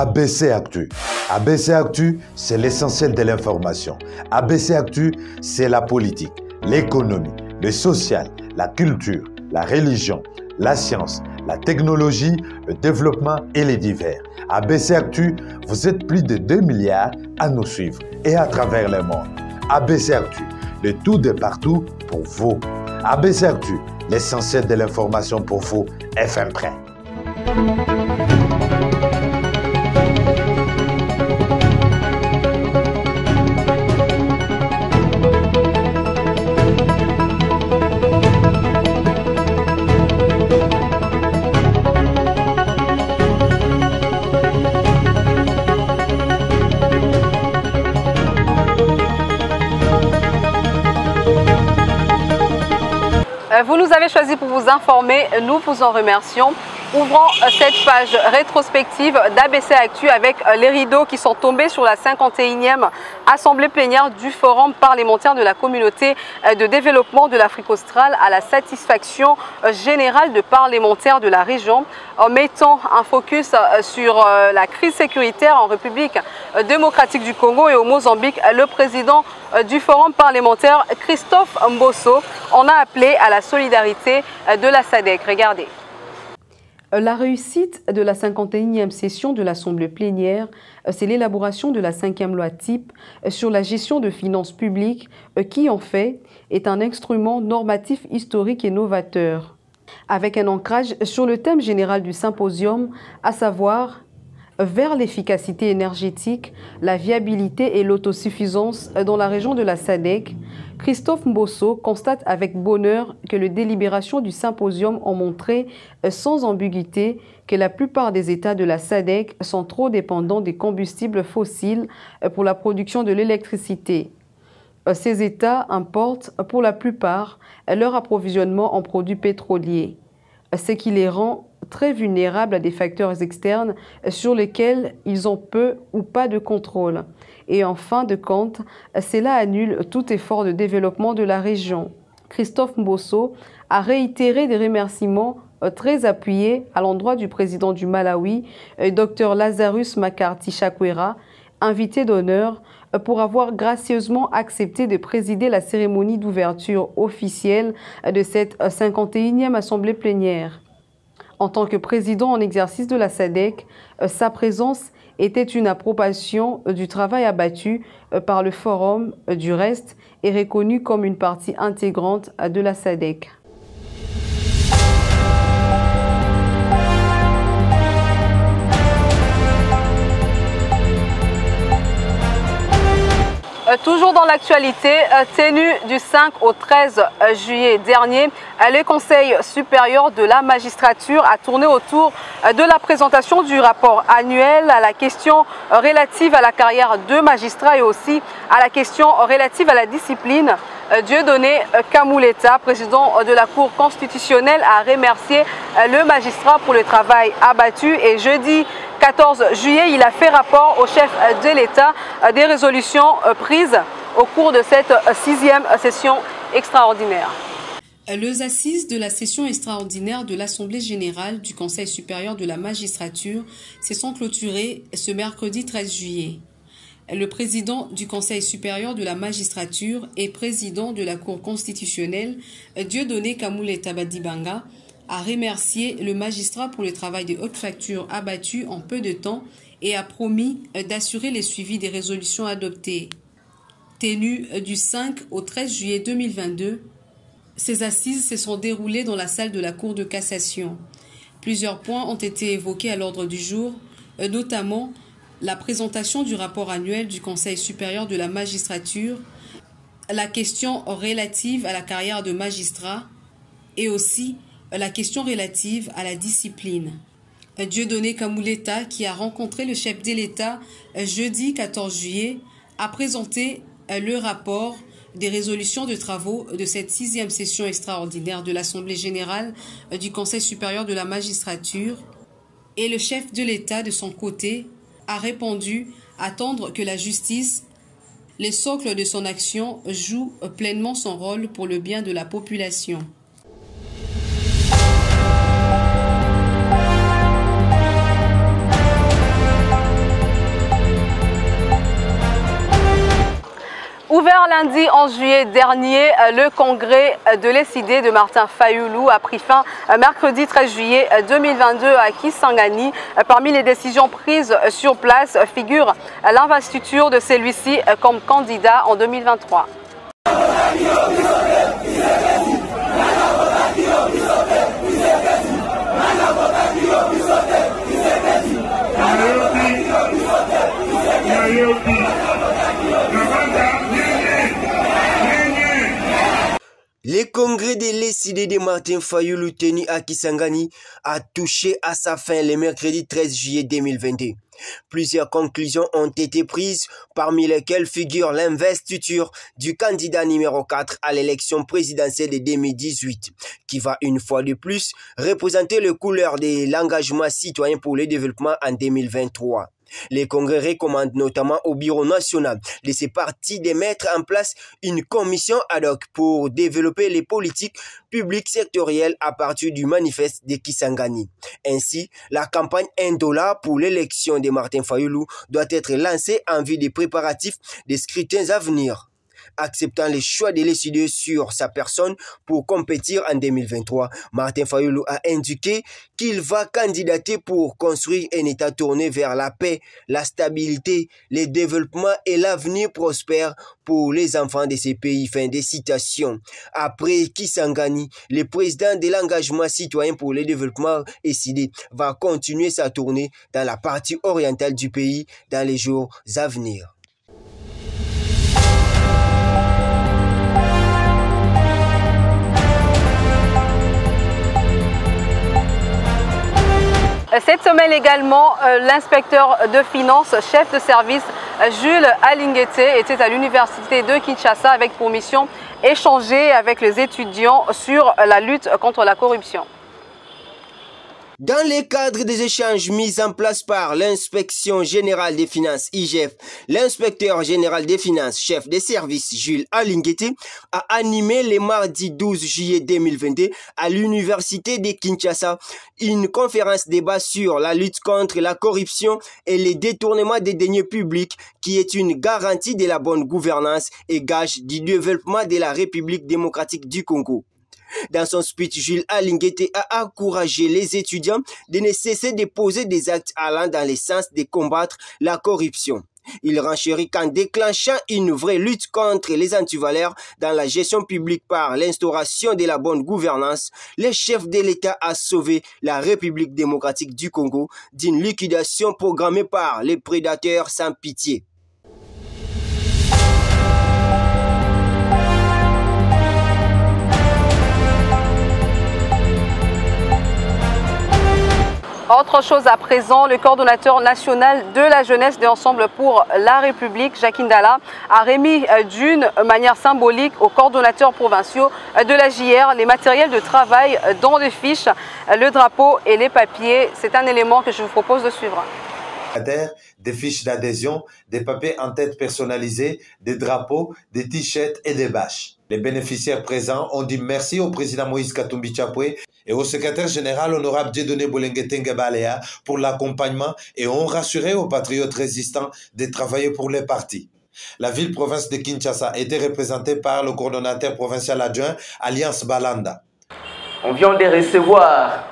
ABC Actu. ABC Actu, c'est l'essentiel de l'information. ABC Actu, c'est la politique, l'économie, le social, la culture, la religion, la science, la technologie, le développement et les divers. ABC Actu, vous êtes plus de 2 milliards à nous suivre et à travers le monde. ABC Actu, le tout de partout pour vous. ABC Actu, l'essentiel de l'information pour vous, FM Prêt. Vous nous avez choisi pour vous informer, nous vous en remercions. Ouvrons cette page rétrospective d'ABC Actu avec les rideaux qui sont tombés sur la 51e assemblée plénière du Forum parlementaire de la communauté de développement de l'Afrique australe à la satisfaction générale de parlementaires de la région, en mettant un focus sur la crise sécuritaire en République démocratique du Congo et au Mozambique. Le président du Forum parlementaire, Christophe Mbosso, en a appelé à la solidarité de la SADC. Regardez. La réussite de la 51e session de l'Assemblée plénière, c'est l'élaboration de la 5e loi type sur la gestion de finances publiques qui, en fait, est un instrument normatif historique et novateur, avec un ancrage sur le thème général du symposium, à savoir vers l'efficacité énergétique, la viabilité et l'autosuffisance dans la région de la SADC. Christophe Mbosso constate avec bonheur que les délibérations du symposium ont montré sans ambiguïté que la plupart des États de la SADC sont trop dépendants des combustibles fossiles pour la production de l'électricité. Ces États importent pour la plupart leur approvisionnement en produits pétroliers, ce qui les rend très vulnérables à des facteurs externes sur lesquels ils ont peu ou pas de contrôle. Et en fin de compte, cela annule tout effort de développement de la région. Christophe Mbosso a réitéré des remerciements très appuyés à l'endroit du président du Malawi, Dr Lazarus Makarti Chakwera, invité d'honneur, pour avoir gracieusement accepté de présider la cérémonie d'ouverture officielle de cette 51e assemblée plénière. En tant que président en exercice de la SADC, sa présence était une approbation du travail abattu par le Forum, du reste, et reconnu comme une partie intégrante de la SADC. Toujours dans l'actualité, tenu du 5 au 13 juillet dernier, le Conseil supérieur de la magistrature a tourné autour de la présentation du rapport annuel à la question relative à la carrière de magistrat et aussi à la question relative à la discipline. Dieudonné Kamuleta, président de la Cour constitutionnelle, a remercié le magistrat pour le travail abattu et jeudi 14 juillet, il a fait rapport au chef de l'État des résolutions prises au cours de cette 6e session extraordinaire. Les assises de la session extraordinaire de l'Assemblée générale du Conseil supérieur de la magistrature se sont clôturées ce mercredi 13 juillet. Le président du Conseil supérieur de la magistrature et président de la Cour constitutionnelle, Dieudonné Kamuleta Badibanga, a remercié le magistrat pour le travail de haute facture abattu en peu de temps et a promis d'assurer le suivi des résolutions adoptées. Tenues du 5 au 13 juillet 2022, ces assises se sont déroulées dans la salle de la Cour de cassation. Plusieurs points ont été évoqués à l'ordre du jour, notamment la présentation du rapport annuel du Conseil supérieur de la magistrature, la question relative à la carrière de magistrat et aussi la question relative à la discipline. Dieudonné Kamuleta, qui a rencontré le chef de l'État jeudi 14 juillet, a présenté le rapport des résolutions de travaux de cette 6e session extraordinaire de l'Assemblée générale du Conseil supérieur de la magistrature. Et le chef de l'État, de son côté, a répondu attendre que la justice, le socle de son action, joue pleinement son rôle pour le bien de la population. Ouvert lundi en juillet dernier, le congrès de l'ECID de Martin Fayulu a pris fin mercredi 13 juillet 2022 à Kisangani. Parmi les décisions prises sur place figure l'investiture de celui-ci comme candidat en 2023. Le congrès de l'ECID de Martin Fayulu tenu à Kisangani a touché à sa fin le mercredi 13 juillet 2022. Plusieurs conclusions ont été prises, parmi lesquelles figure l'investiture du candidat numéro 4 à l'élection présidentielle de 2018, qui va une fois de plus représenter le couleur de l'engagement citoyen pour le développement en 2023. Les congrès recommandent notamment au Bureau national de ces partis de mettre en place une commission ad hoc pour développer les politiques publiques sectorielles à partir du manifeste de Kisangani. Ainsi, la campagne $1 pour l'élection de Martin Fayulu doit être lancée en vue des préparatifs des scrutins à venir. Acceptant les choix de l'ECID sur sa personne pour compétir en 2023, Martin Fayulu a indiqué qu'il va candidater pour construire un État tourné vers la paix, la stabilité, le développement et l'avenir prospère pour les enfants de ces pays. Fin de citation. Après Kisangani, le président de l'engagement citoyen pour le développement ECID va continuer sa tournée dans la partie orientale du pays dans les jours à venir. Cette semaine également, l'inspecteur de finances, chef de service Jules Alinguete était à l'université de Kinshasa avec pour mission échanger avec les étudiants sur la lutte contre la corruption. Dans le cadre des échanges mis en place par l'inspection générale des finances IGF, l'inspecteur général des finances, chef des services Jules Alinguete, a animé le mardi 12 juillet 2022 à l'université de Kinshasa une conférence débat sur la lutte contre la corruption et les détournements des deniers publics qui est une garantie de la bonne gouvernance et gage du développement de la République démocratique du Congo. Dans son speech, Jules Alinguete a encouragé les étudiants de ne cesser de poser des actes allant dans le sens de combattre la corruption. Il renchérit qu'en déclenchant une vraie lutte contre les antivaleurs dans la gestion publique par l'instauration de la bonne gouvernance, le chef de l'État a sauvé la République démocratique du Congo d'une liquidation programmée par les prédateurs sans pitié. Autre chose à présent, le coordonnateur national de la jeunesse de Ensemble pour la République, Jacques Ndala, a remis d'une manière symbolique aux coordonnateurs provinciaux de la JR les matériels de travail, dont les fiches, le drapeau et les papiers. C'est un élément que je vous propose de suivre. Des fiches d'adhésion, des papiers en tête personnalisés, des drapeaux, des t-shirts et des bâches. Les bénéficiaires présents ont dit merci au président Moïse Katumbi Chapwe et au secrétaire général honorable Dieudonné Bolenguetenge Balea pour l'accompagnement et ont rassuré aux patriotes résistants de travailler pour les partis. La ville-province de Kinshasa était représentée par le coordonnateur provincial adjoint Alliance Balanda. On vient de recevoir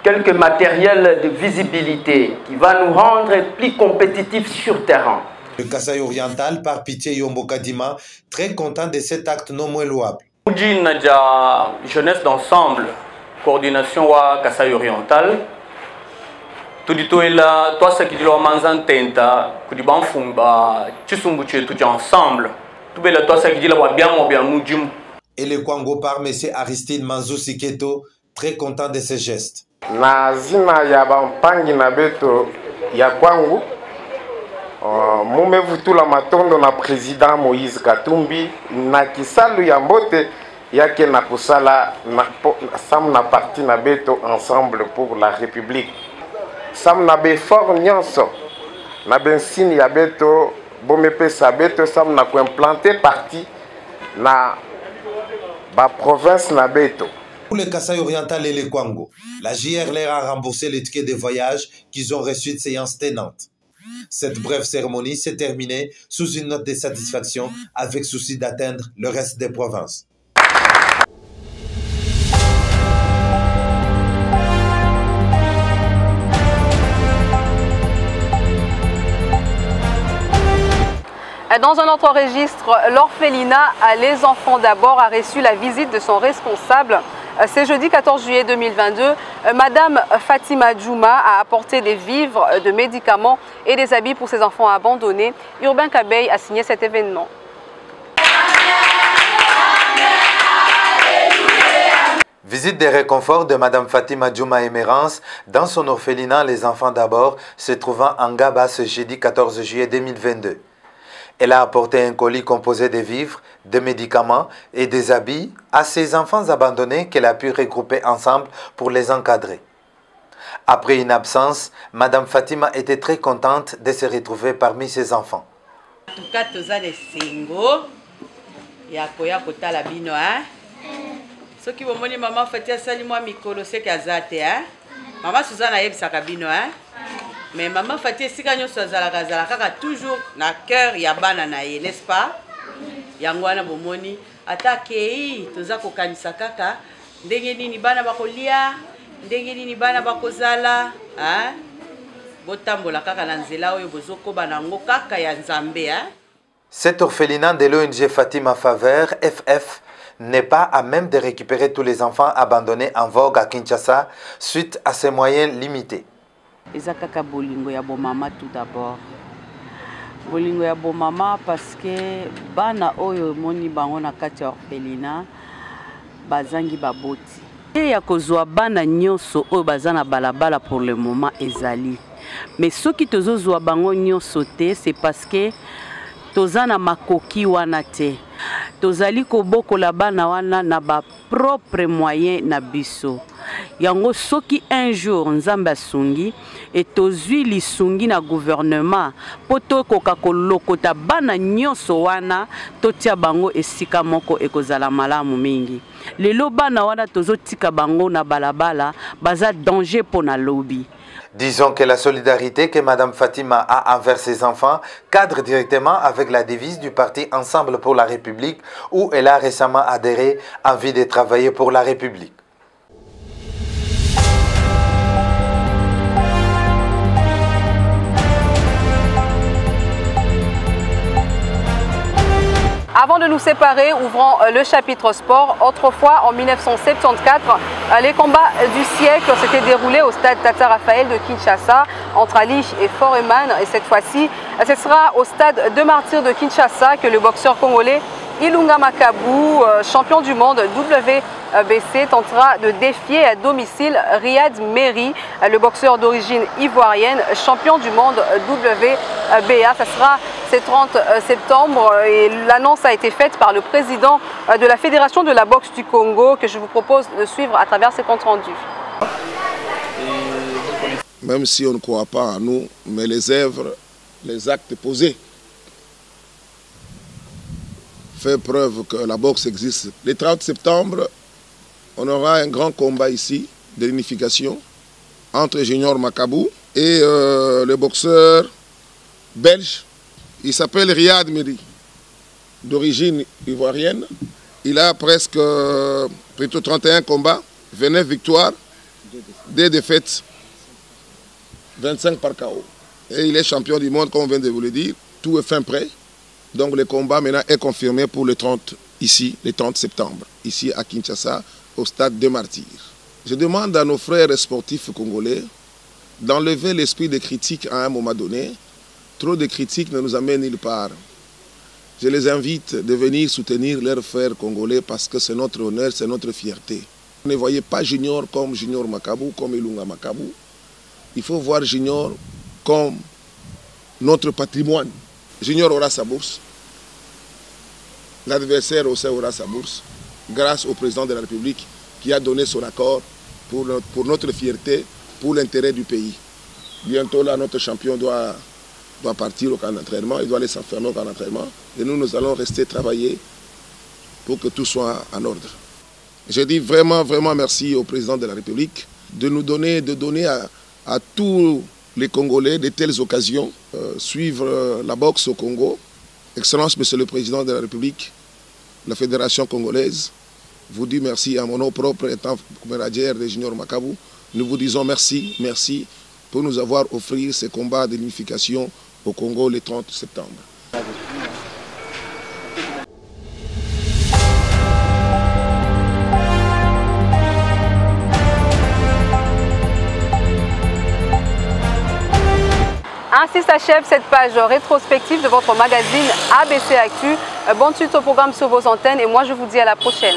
quelques matériels de visibilité qui va nous rendre plus compétitifs sur terrain. Le Kasaï oriental, par Pitié Yombo Kadima, très content de cet acte non moins louable. Jeunesse d'ensemble, coordination à Kasaï oriental. Tout dit tout est là, toi ce qui dit manzan tenta, que du ban fumba, tu sumbuche tout ensemble. Tout est là, toi ce qui dit là bien ou bien nous djum. Et le Kwango par M. Aristide Manzou Siketo, très content de ces gestes. Na zina ya bampangi na beto ya kwangu mumevutula matondo na président Moïse Katumbi na kisalu ya mbote yake na kusala sam na parti na beto Ensemble pour la République sam na befort nyonso na bensini ya beto bomepesa beto sam na kuimplanter parti na ba province na beto. Pour le Kasaï oriental et le Kwango, la JR leur a remboursé les tickets de voyage qu'ils ont reçus de séances tenantes. Cette brève cérémonie s'est terminée sous une note de satisfaction avec souci d'atteindre le reste des provinces. Dans un autre registre, l'orphelinat Les Enfants d'abord a reçu la visite de son responsable. C'est jeudi 14 juillet 2022. Madame Fatima Djouma a apporté des vivres, de médicaments et des habits pour ses enfants abandonnés. Urbain Kabeï a signé cet événement. Visite des réconforts de Madame Fatima Djouma Emerance dans son orphelinat Les Enfants d'abord, se trouvant en Gaba ce jeudi 14 juillet 2022. Elle a apporté un colis composé de vivres, de médicaments et des habits à ses enfants abandonnés qu'elle a pu regrouper ensemble pour les encadrer. Après une absence, Madame Fatima était très contente de se retrouver parmi ses enfants. En tout cas, tous les singles, il y a la bino, hein? Ceux qui vont dire maman Fatima sali moi mikolo c'est kazate, hein? Maman Suzanne a yebisa kabino, hein? Mais maman Fatima sika nyo sozala kaka toujours na cœur ya bana na ye, n'est-ce pas? Yango wana bomoni atakei toza kokanisa kaka ndenge nini bana bakolia, ndenge nini bana bakozala, hein? Botambola kaka na nzela oyo bozokoba nango kaka ya Nzambe, hein? Cet orphelinat de l'ONG Fatima Faveur, FF, n'est pas à même de récupérer tous les enfants abandonnés en vogue à Kinshasa suite à ses moyens limités. Ezakaka bolingo ya bomama tout d'abord. Bolingo ya bomama parce que bana oyo moni bango na kati orphelinat bazangi baboti. Et ya kozwa bana nyonso oyo bazana balabala pour le moment ezali. Mais ceux qui tozozwa bango nyonso te c'est parce que tozana makoki wana te. Tozali kobokola bana wana na ba propre moyen na biso. Yango soki un jour Nzambe asungi et tozwi lisungi na gouvernement poto koka kolokota bana nyonso wana totia bango esika moko ekozala malamu mingi. Lelo bana wana tozotika bango na balabala baza danger pour na lobby. Disons que la solidarité que Madame Fatima a envers ses enfants cadre directement avec la devise du parti Ensemble pour la République où elle a récemment adhéré en vue de travailler pour la République. Avant de nous séparer, ouvrons le chapitre sport. Autrefois, en 1974, les combats du siècle s'étaient déroulés au stade Tata Raphaël de Kinshasa entre Ali et Foreman. Et cette fois-ci, ce sera au stade de Martyrs de Kinshasa que le boxeur congolais Ilunga Makabu, champion du monde WBC, tentera de défier à domicile Riyad Meri, le boxeur d'origine ivoirienne, champion du monde WBA. Ça sera ce 30 septembre et l'annonce a été faite par le président de la Fédération de la boxe du Congo que je vous propose de suivre à travers ces comptes rendus. Même si on ne croit pas en nous, mais les œuvres, les actes posés fait preuve que la boxe existe. Le 30 septembre, on aura un grand combat ici de l'unification entre Junior Makabu et le boxeur belge. Il s'appelle Riyad Meri, d'origine ivoirienne. Il a presque plutôt 31 combats, 29 victoires, 2 défaites, 25 par KO. Et il est champion du monde, comme on vient de vous le dire. Tout est fin prêt. Donc le combat maintenant est confirmé pour le 30, ici, le 30 septembre, ici à Kinshasa, au stade de Martyrs. Je demande à nos frères sportifs congolais d'enlever l'esprit de critique à un moment donné. Trop de critiques ne nous amènent nulle part. Je les invite de venir soutenir leurs frères congolais parce que c'est notre honneur, c'est notre fierté. Ne voyez pas Junior comme Junior Makabu, comme Ilunga Makabu. Il faut voir Junior comme notre patrimoine. Junior aura sa bourse. L'adversaire aussi aura sa bourse grâce au président de la République qui a donné son accord pour notre fierté, pour l'intérêt du pays. Bientôt là, notre champion doit partir au camp d'entraînement, il doit aller s'enfermer au camp d'entraînement. Et nous allons rester travailler pour que tout soit en ordre. Je dis vraiment, vraiment merci au président de la République de nous donner, à tous les Congolais de telles occasions, suivre la boxe au Congo. Excellence, Monsieur le Président de la République, la Fédération congolaise, vous dit merci à mon nom propre étant manager de Junior Makabu. Nous vous disons merci, merci pour nous avoir offert ces combats d'unification au Congo le 30 septembre. Ainsi s'achève cette page rétrospective de votre magazine ABC Actu. Bonne suite au programme sur vos antennes et moi je vous dis à la prochaine.